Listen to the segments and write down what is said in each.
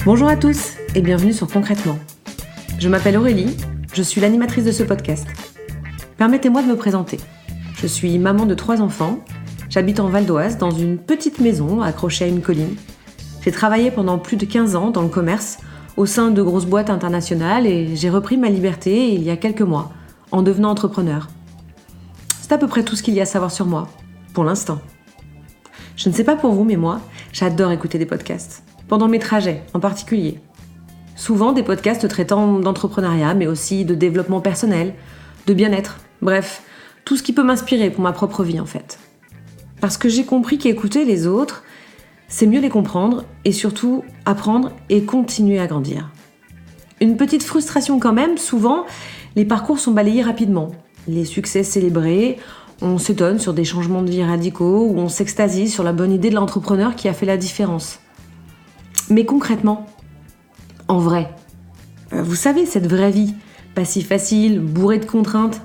Bonjour à tous et bienvenue sur Concrètement. Je m'appelle Aurélie, je suis l'animatrice de ce podcast. Permettez-moi de me présenter. Je suis maman de 3 enfants, j'habite en Val d'Oise dans une petite maison accrochée à une colline. J'ai travaillé pendant plus de 15 ans dans le commerce au sein de grosses boîtes internationales et j'ai repris ma liberté il y a quelques mois en devenant entrepreneur. C'est à peu près tout ce qu'il y a à savoir sur moi, pour l'instant. Je ne sais pas pour vous, mais moi, j'adore écouter des podcasts, pendant mes trajets en particulier. Souvent des podcasts traitant d'entrepreneuriat, mais aussi de développement personnel, de bien-être, bref, tout ce qui peut m'inspirer pour ma propre vie en fait. Parce que j'ai compris qu'écouter les autres, c'est mieux les comprendre et surtout apprendre et continuer à grandir. Une petite frustration quand même, souvent, les parcours sont balayés rapidement. Les succès célébrés, on s'étonne sur des changements de vie radicaux ou on s'extasie sur la bonne idée de l'entrepreneur qui a fait la différence. Mais concrètement, en vrai, vous savez, cette vraie vie, pas si facile, bourrée de contraintes,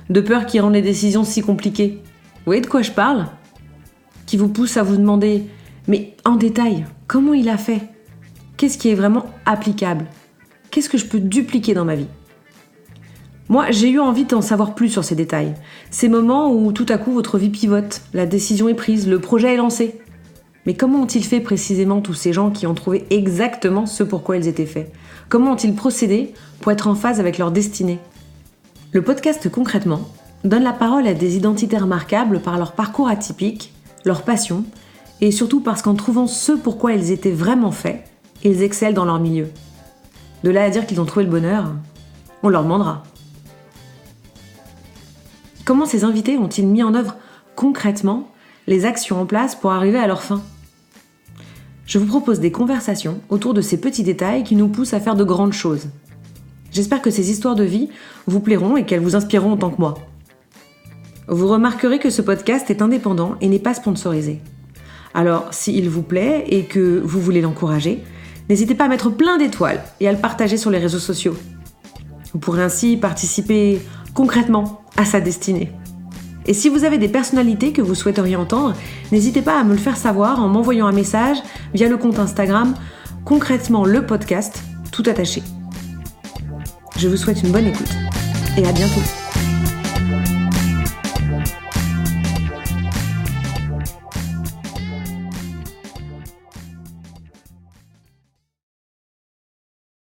de peurs qui rendent les décisions si compliquées. Vous voyez de quoi je parle ? Qui vous pousse à vous demander, mais en détail, comment il a fait ? Qu'est-ce qui est vraiment applicable ? Qu'est-ce que je peux dupliquer dans ma vie ? Moi, j'ai eu envie d'en savoir plus sur ces détails. Ces moments où tout à coup votre vie pivote, la décision est prise, le projet est lancé. Mais comment ont-ils fait précisément tous ces gens qui ont trouvé exactement ce pour quoi ils étaient faits ? Comment ont-ils procédé pour être en phase avec leur destinée ? Le podcast Concrètement donne la parole à des identités remarquables par leur parcours atypique, leur passion, et surtout parce qu'en trouvant ce pour quoi ils étaient vraiment faits, ils excellent dans leur milieu. De là à dire qu'ils ont trouvé le bonheur, on leur demandera. Comment ces invités ont-ils mis en œuvre concrètement les actions en place pour arriver à leur fin ? Je vous propose des conversations autour de ces petits détails qui nous poussent à faire de grandes choses. J'espère que ces histoires de vie vous plairont et qu'elles vous inspireront autant que moi. Vous remarquerez que ce podcast est indépendant et n'est pas sponsorisé. Alors, s'il vous plaît et que vous voulez l'encourager, n'hésitez pas à mettre plein d'étoiles et à le partager sur les réseaux sociaux. Vous pourrez ainsi participer concrètement à sa destinée. Et si vous avez des personnalités que vous souhaiteriez entendre, n'hésitez pas à me le faire savoir en m'envoyant un message via le compte Instagram Concrètement le podcast, tout attaché. Je vous souhaite une bonne écoute et à bientôt.